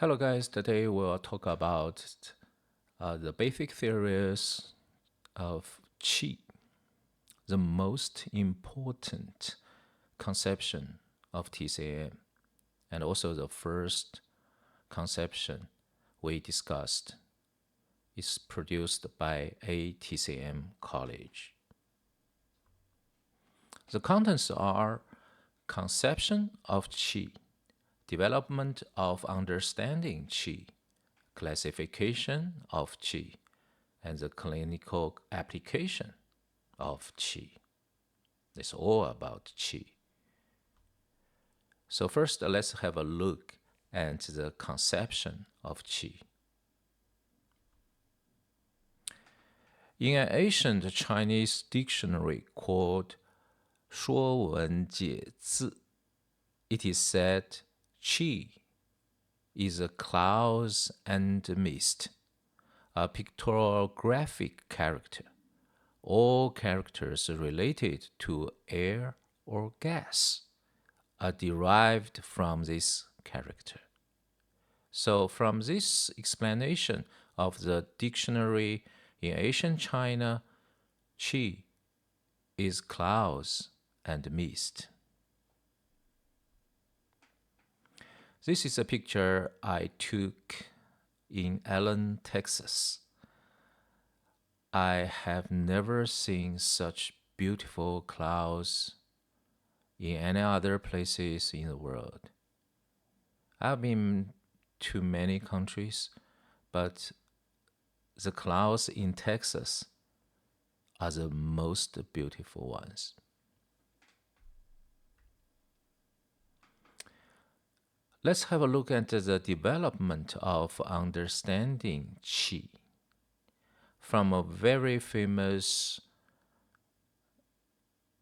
Hello guys, today we'll talk about the basic theories of qi, the most important conception of TCM, and also the first conception we discussed is produced by ATCM College. The contents are conception of qi, development of understanding qi, classification of qi, and the clinical application of qi. It's all about qi. So first, let's have a look at the conception of qi. In an ancient Chinese dictionary called 说文解字, it is said qi is a clouds and mist, a pictographic character. All characters related to air or gas are derived from this character. So from this explanation of the dictionary in ancient China, qi is clouds and mist. This is a picture I took in Allen, Texas. I have never seen such beautiful clouds in any other places in the world. I've been to many countries, but the clouds in Texas are the most beautiful ones. Let's have a look at the development of understanding qi from a very famous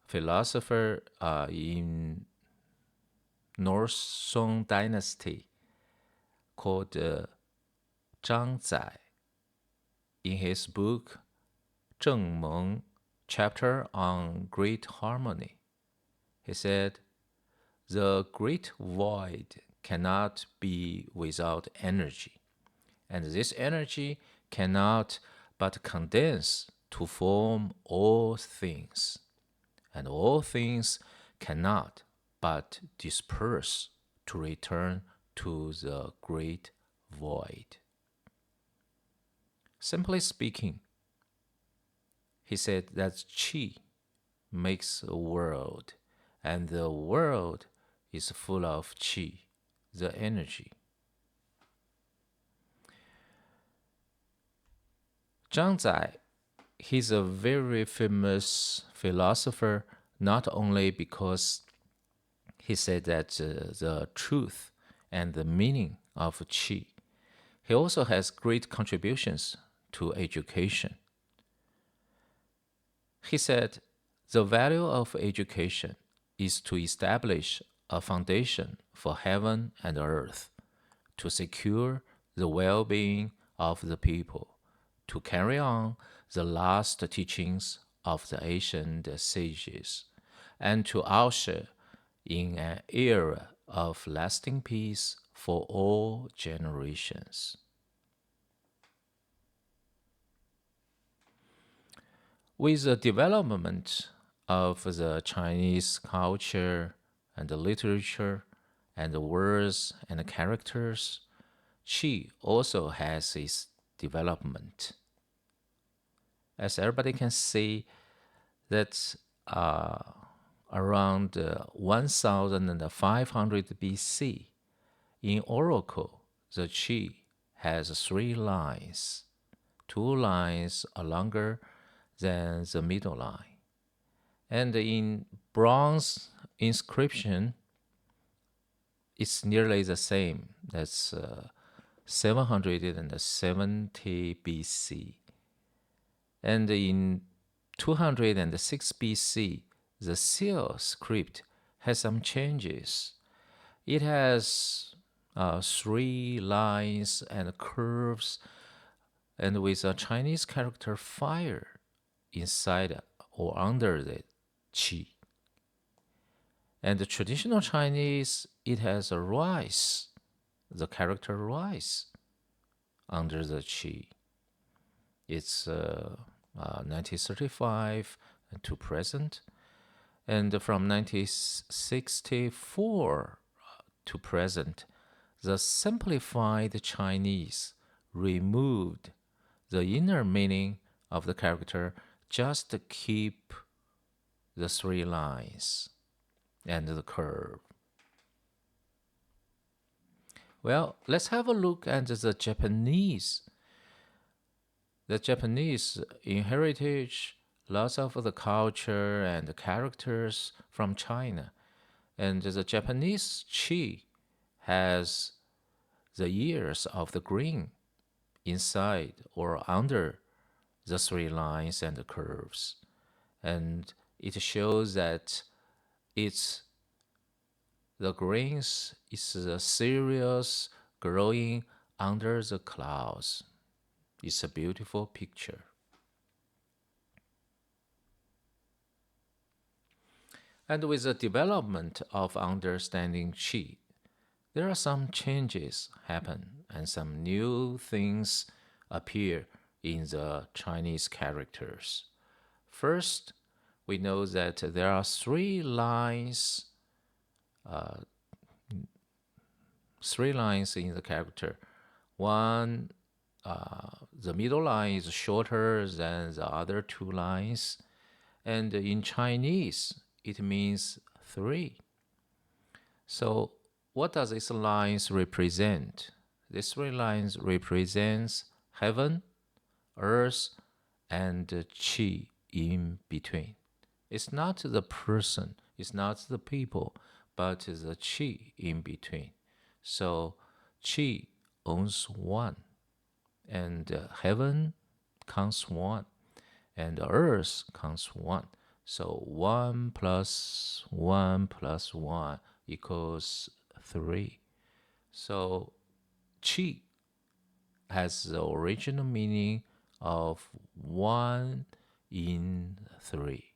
philosopher in North Song Dynasty called Zhang Zai. In his book Zheng Meng, chapter on great harmony, he said, "The great void cannot be without energy, and this energy cannot but condense to form all things, and all things cannot but disperse to return to the great void." Simply speaking, he said that qi makes a world, and the world is full of qi, the energy. Zhang Zai, he's a very famous philosopher, not only because he said that the truth and the meaning of qi, he also has great contributions to education. He said, the value of education is to establish a foundation for heaven and earth, to secure the well-being of the people, to carry on the last teachings of the ancient sages, and to usher in an era of lasting peace for all generations. With the development of the Chinese culture and the literature and the words and the characters, qi also has its development. As everybody can see, that around 1500 BC, in Oracle, the qi has 3 lines. 2 lines are longer than the middle line. And in bronze inscription, it's nearly the same. That's 770 BC. And in 206 BC, the seal script has some changes. It has 3 lines and curves, and with a Chinese character fire inside or under the qi. And the traditional Chinese, it has a rice the character rise under the qi. It's 1935 to present, and from 1964 to present, the simplified Chinese removed the inner meaning of the character just to keep the three lines and the curve. Well, let's have a look at the Japanese. The Japanese inherited lots of the culture and the characters from China. And the Japanese qi has the ears of the green inside or under the three lines and the curves. And it shows that it's the greens is a serious growing under the clouds. It's a beautiful picture. And with the development of understanding qi, there are some changes happen and some new things appear in the Chinese characters. First, we know that there are three lines in the character. One, the middle line is shorter than the other two lines. And in Chinese, it means three. So what does these lines represent? These three lines represents heaven, earth, and qi in between. It's not the person, it's not the people, but the qi in between. So qi owns one, and heaven counts one, and earth counts one. So 1 plus 1 plus 1 equals 3. So qi has the original meaning of 1 in 3,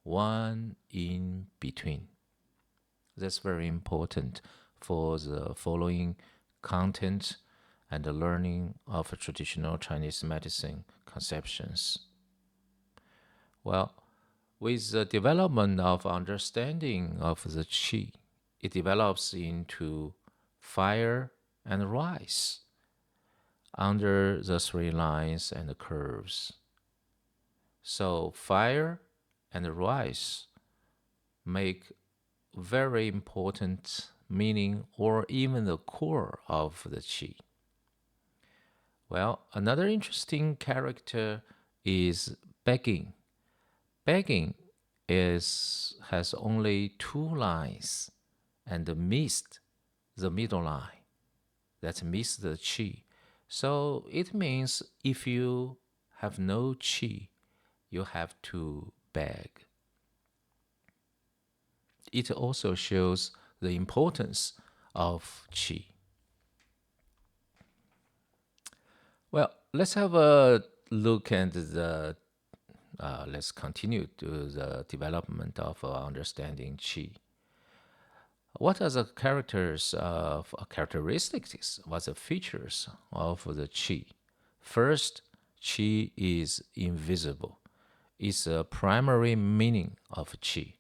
1 in between. That's very important for the following content and the learning of traditional Chinese medicine conceptions. Well, with the development of understanding of the qi, it develops into fire and rice under the three lines and the curves. So fire and rice make very important meaning or even the core of the qi. Well, another interesting character is begging. Begging has only two lines and missed the middle line. That missed the qi. So it means if you have no qi, you have to beg. It also shows the importance of qi. Well, let's have a look at the let's continue to the development of understanding qi. What are the characteristics? What are the features of the qi? First, qi is invisible. It's a primary meaning of qi.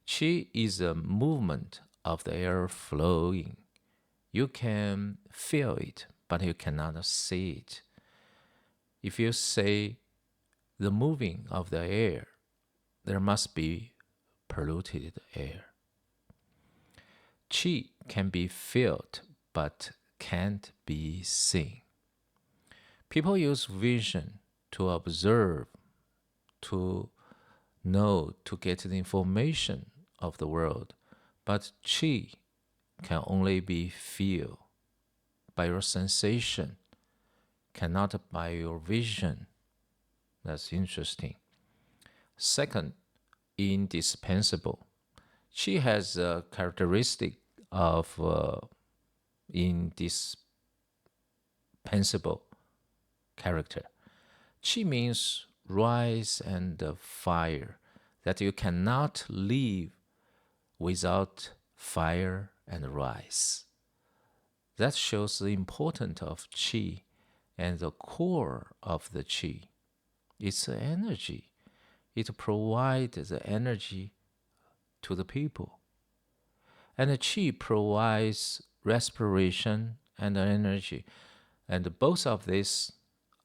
Qi is a movement of the air flowing. You can feel it, but you cannot see it. If you say the moving of the air, there must be polluted air. Qi can be felt but can't be seen. People use vision to observe, to know, to get the information of the world, but qi can only be felt by your sensation, cannot by your vision. That's interesting. Second, indispensable. Qi has a characteristic of indispensable character. Qi means rise and fire, that you cannot live without fire and rise. That shows the importance of qi and the core of the qi. It's the energy. It provides the energy to the people. And the qi provides respiration and energy. And both of these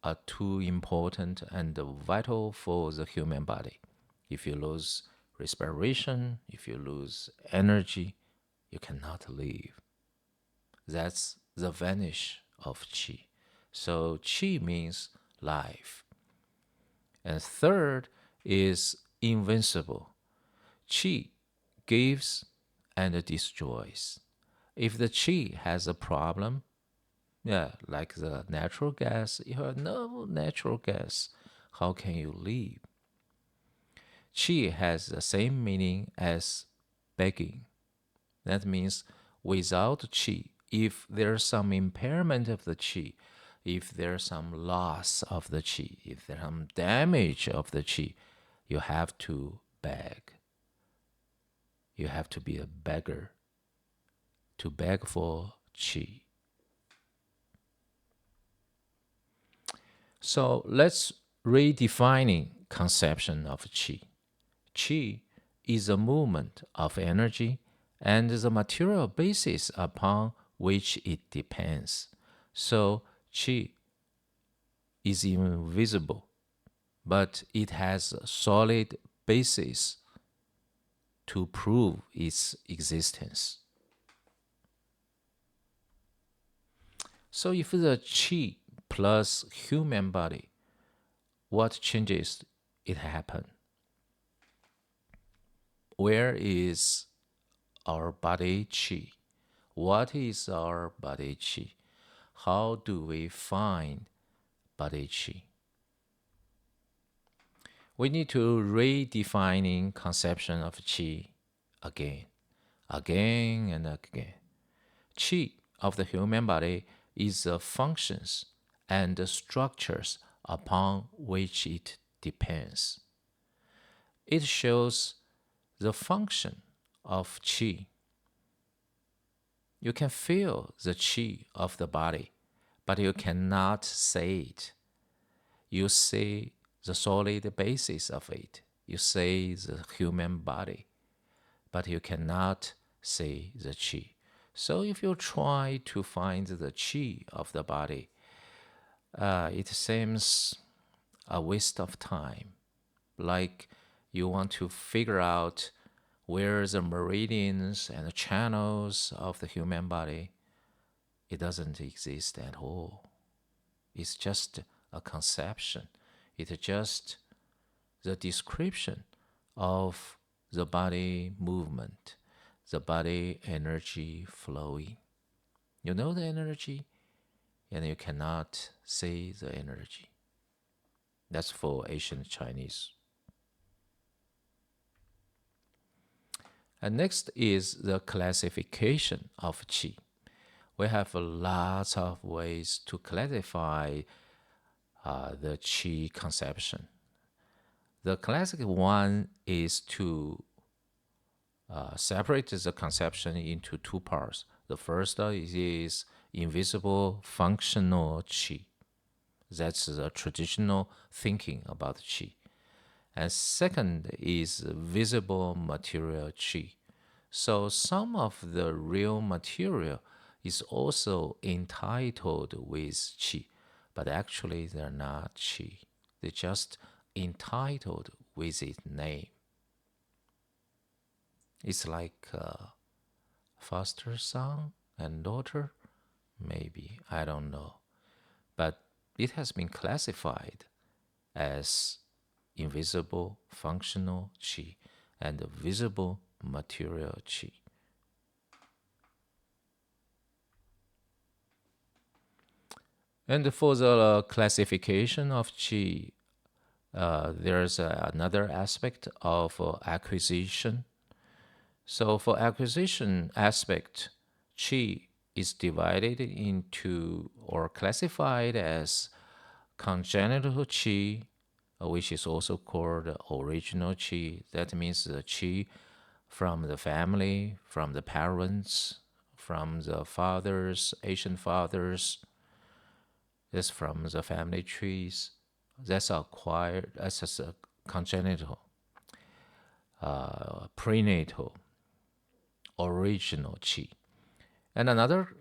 are too important and vital for the human body. If you lose respiration, if you lose energy, you cannot live. That's the vanish of qi. So qi means life. And third is invincible. Qi gives and destroys. If the qi has a problem, yeah, like the natural gas, you have no natural gas, how can you live? Qi has the same meaning as begging. That means without qi, if there's some impairment of the qi, if there's some loss of the qi, if there's some damage of the qi, you have to beg. You have to be a beggar to beg for qi. So let's redefining conception of qi. Qi is a movement of energy and the material basis upon which it depends. So qi is invisible, but it has a solid basis to prove its existence. So if the qi plus human body, what changes it happen? Where is our body qi? What is our body qi? How do we find body qi? We need to redefining conception of qi again and again. Qi of the human body is the functions and the structures upon which it depends. It shows the function of qi. You can feel the qi of the body, but you cannot say it. You say the solid basis of it. You say the human body, but you cannot say the qi. So if you try to find the qi of the body, it seems a waste of time. Like you want to figure out where the meridians and the channels of the human body. It doesn't exist at all. It's just a conception. It's just the description of the body movement, the body energy flowing. You know the energy, and you cannot say the energy. That's for ancient Chinese. And next is the classification of qi. We have lots of ways to classify the qi conception. The classic one is to separate the conception into two parts. The first is invisible functional qi. That's the traditional thinking about qi. And second is visible material qi. So some of the real material is also entitled with qi, but actually they're not qi. They're just entitled with its name. It's like foster son and daughter, maybe, I don't know. But it has been classified as invisible functional qi and visible material qi. And for the classification of qi, there's another aspect of acquisition. So for acquisition aspect, qi is divided into or classified as congenital qi, which is also called original qi. That means the qi from the family, from the parents, from the fathers, Asian fathers. It's from the family trees. That's acquired. That's just a congenital, prenatal, original qi. And another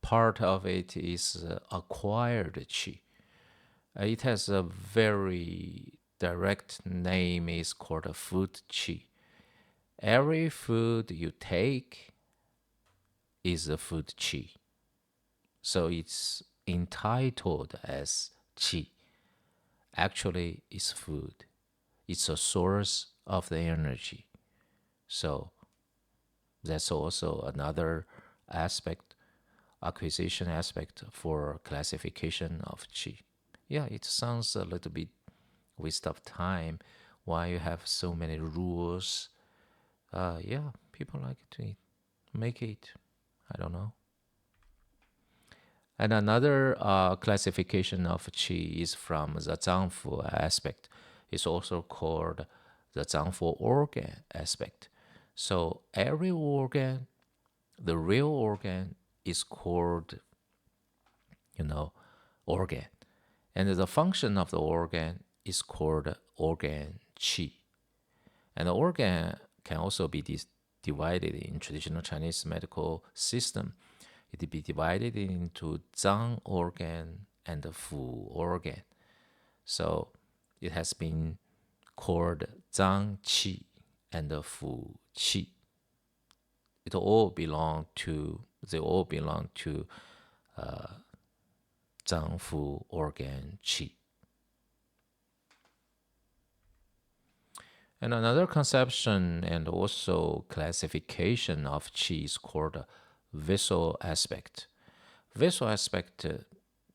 part of it is acquired qi. It has a very direct name. Is called a food qi. Every food you take is a food qi. So it's entitled as qi. Actually, it's food. It's a source of the energy. So that's also another aspect, acquisition aspect for classification of qi. Yeah, it sounds a little bit waste of time. Why you have so many rules? Yeah, people like to make it. I don't know. And another classification of qi is from the zangfu aspect. It's also called the zangfu organ aspect. So every organ, the real organ, is called, organ. And the function of the organ is called organ qi. And the organ can also be divided in traditional Chinese medical system. It be divided into zang organ and fu organ. So it has been called zang qi and fu qi. They all belong to zang fu organ qi. And another conception and also classification of qi is called vessel aspect. Vessel aspect,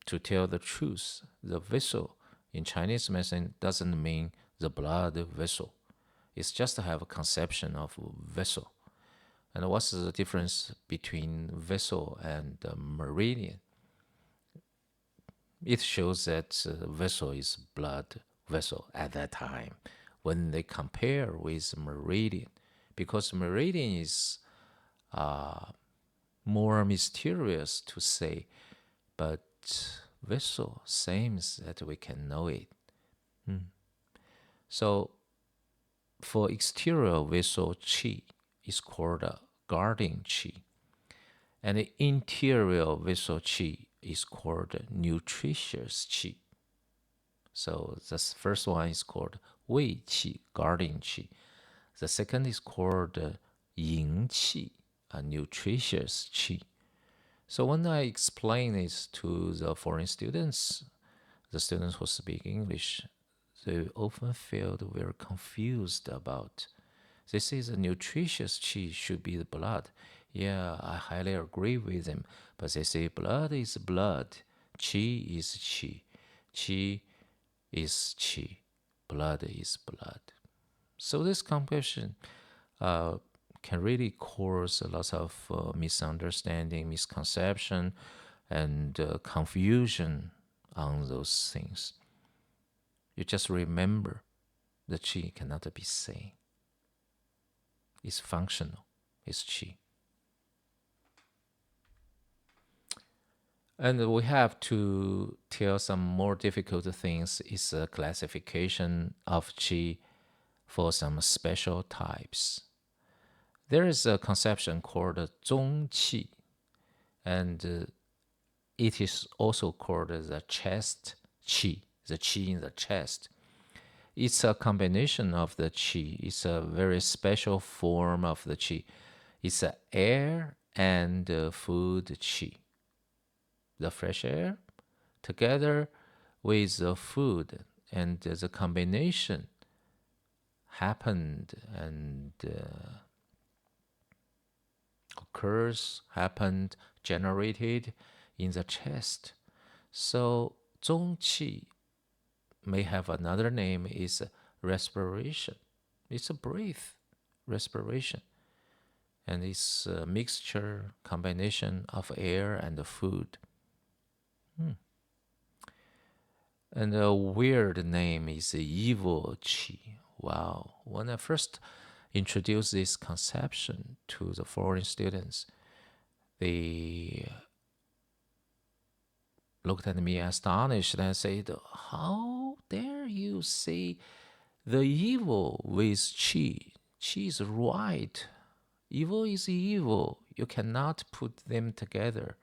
to tell the truth, the vessel in Chinese medicine doesn't mean the blood vessel. It's just to have a conception of vessel. And what's the difference between vessel and meridian? It shows that vessel is blood vessel at that time when they compare with meridian, because meridian is more mysterious to say, but vessel seems that we can know it. So for exterior vessel qi is called guarding qi, and the interior vessel qi is called nutritious qi. So the first one is called wei qi, guarding qi. The second is called yin qi, a nutritious qi. So when I explain this to the foreign students, the students who speak English, they often feel very confused about. They say the nutritious qi should be the blood. Yeah, I highly agree with them. But they say blood is blood, qi is qi, qi is qi, blood is blood. So this confusion can really cause a lot of misunderstanding, misconception, and confusion on those things. You just remember the qi cannot be seen. It's functional. It's qi. And we have to tell some more difficult things. It's a classification of qi for some special types. There is a conception called zong qi, and it is also called the chest qi, the qi in the chest. It's a combination of the qi. It's a very special form of the qi. It's air and food qi. The fresh air together with the food, and the combination happened and happened, generated in the chest. So zong qi may have another name, is respiration. It's a breath, respiration. And it's a mixture, combination of air and food. And a weird name is evil qi. Wow. When I first introduced this conception to the foreign students, They looked at me astonished and said, "How dare you say the evil with qi? Qi is right. Evil is evil. You cannot put them together."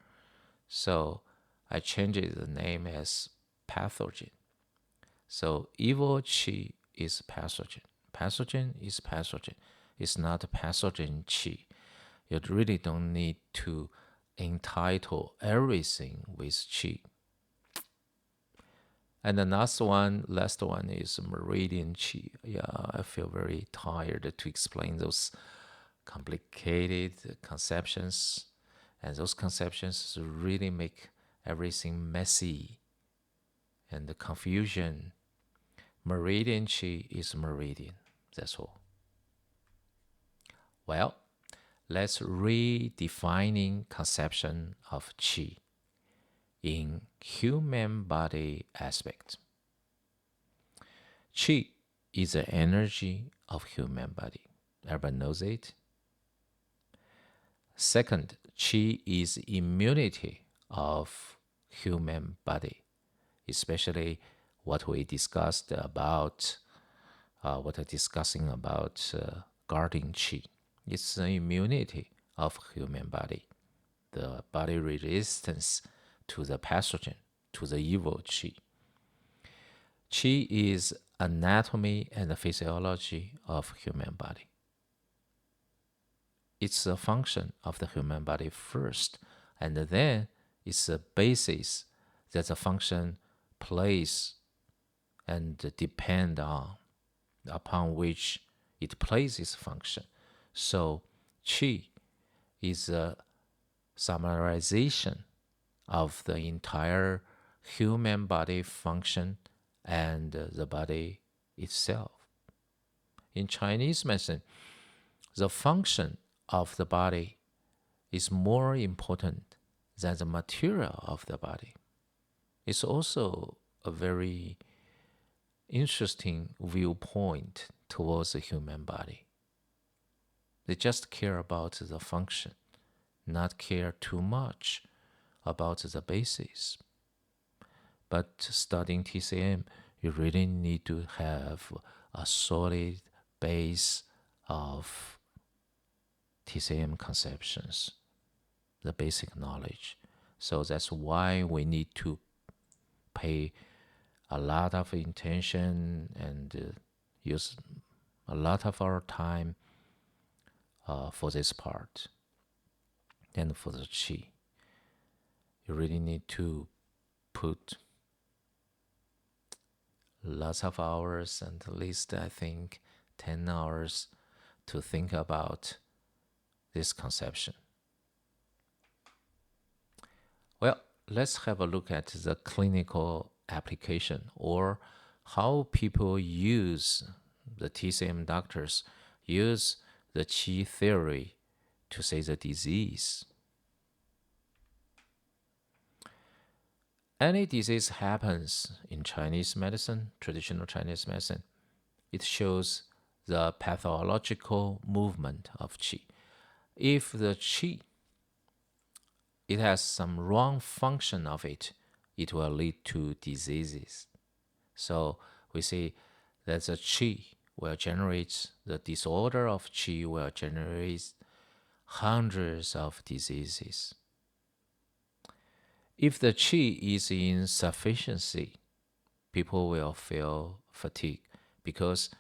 So I changed the name as pathogen. So evil qi is pathogen. Pathogen is pathogen. It's not pathogen qi. You really don't need to entitle everything with qi. And the last one is meridian qi. Yeah, I feel very tired to explain those complicated conceptions. And those conceptions really make everything messy and the confusion. Meridian qi is meridian. That's all. Well, let's redefining conception of qi in human body aspect. Qi is the energy of human body. Everyone knows it. Second, qi is immunity of human body, especially what we discussed about, what I'm discussing about guarding qi. It's the immunity of human body, the body resistance to the pathogen, to the evil qi. Qi is anatomy and the physiology of human body. It's a function of the human body first, and then it's a basis that the function plays and depend on, upon which it plays its function. So qi is a summarization of the entire human body function and the body itself. In Chinese medicine, the function of the body is more important than the material of the body. It's also a very interesting viewpoint towards the human body. They just care about the function, not care too much about the basis. But studying TCM, you really need to have a solid base of TCM conceptions, the basic knowledge. So that's why we need to pay a lot of attention and use a lot of our time for this part. And for the qi, you really need to put lots of hours, and at least I think 10 hours to think about this conception. Well, let's have a look at the clinical application, or how people use, the TCM doctors use the qi theory to say the disease. Any disease happens in Chinese medicine, traditional Chinese medicine, it shows the pathological movement of qi. If the qi, it has some wrong function of it, it will lead to diseases. So we see that the qi will generate, the disorder of qi will generate hundreds of diseases. If the qi is in sufficiency, people will feel fatigue because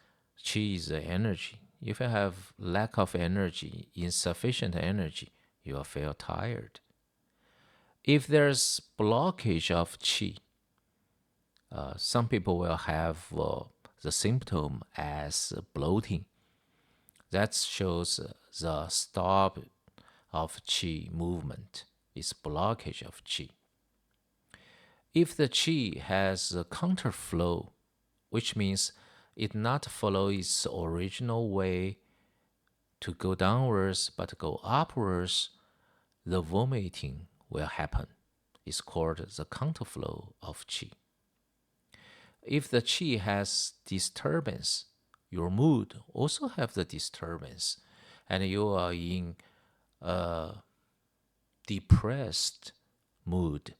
qi is the energy. If you have lack of energy, insufficient energy, you will feel tired. If there's blockage of qi, some people will have the symptom as bloating. That shows the stop of qi movement. It's blockage of qi. If the qi has a counterflow, which means it not follow its original way to go downwards but go upwards, the vomiting will happen. It's called the counterflow of qi. If the qi has disturbance, your mood also have the disturbance, and you are in depressed mood,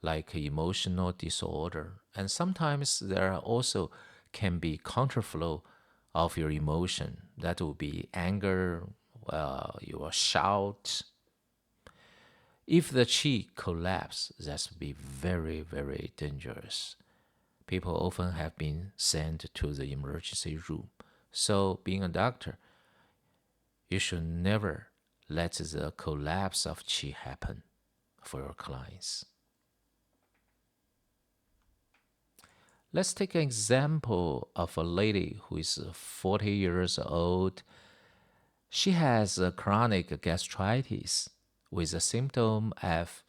like emotional disorder. And sometimes there also can be counterflow of your emotion. That will be anger, you will shout. If the qi collapse, that would be very, very dangerous. People often have been sent to the emergency room. So, being a doctor, you should never let the collapse of qi happen for your clients. Let's take an example of a lady who is 40 years old. She has a chronic gastritis with a symptom of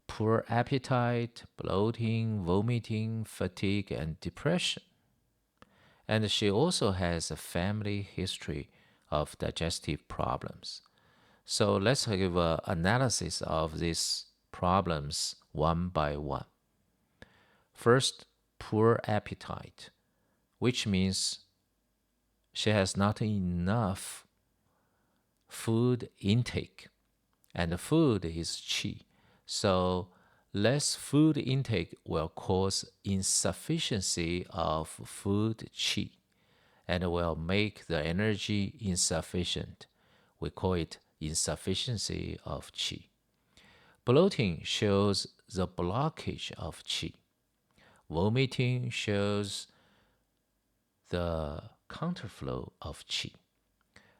poor appetite, bloating, vomiting, fatigue, and depression. And she also has a family history of digestive problems. So let's give an analysis of these problems one by one. First, poor appetite, which means she has not enough food intake, and the food is qi. So less food intake will cause insufficiency of food qi and will make the energy insufficient. We call it insufficiency of qi. Bloating shows the blockage of qi. Vomiting shows the counterflow of qi.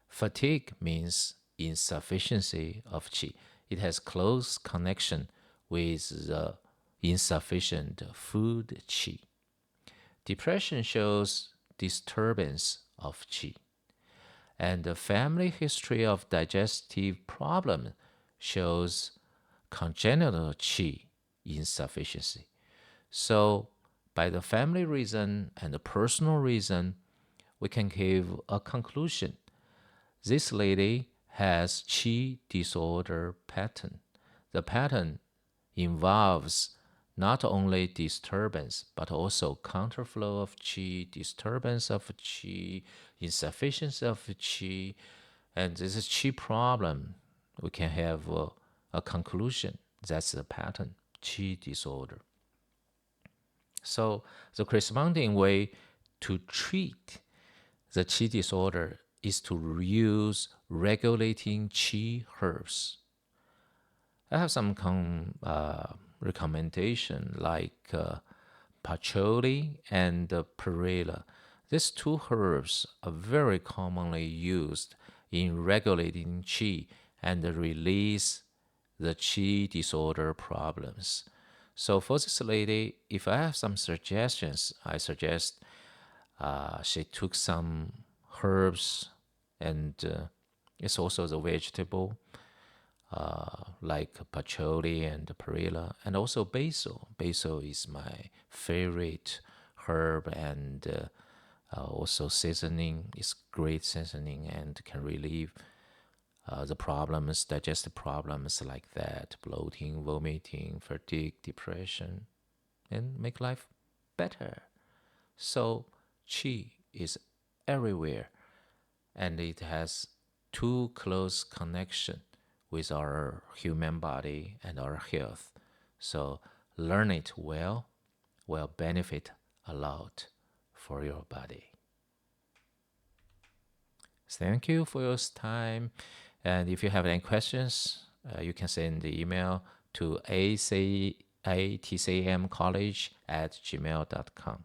Fatigue means insufficiency of qi. It has close connection with the insufficient food qi. Depression shows disturbance of qi. And the family history of digestive problem shows congenital qi insufficiency. So, by the family reason and the personal reason, we can give a conclusion. This lady has qi disorder pattern. The pattern involves not only disturbance, but also counterflow of qi, disturbance of qi, insufficiency of qi, and this is qi problem. We can have a conclusion. That's the pattern, qi disorder. So the corresponding way to treat the qi disorder is to use regulating qi herbs. I have some recommendation like patchouli and perilla. These two herbs are very commonly used in regulating qi and release the qi disorder problems. So for this lady, if I have some suggestions, I suggest she took some herbs, and it's also the vegetable like patchouli and perilla, and also basil. Basil is my favorite herb, and also seasoning is great seasoning and can relieve the problems, digestive problems like that, bloating, vomiting, fatigue, depression, and make life better. So qi is everywhere, and it has too close connection with our human body and our health. So learn it well will benefit a lot for your body. Thank you for your time. And if you have any questions, you can send the email to atcmcollege@gmail.com.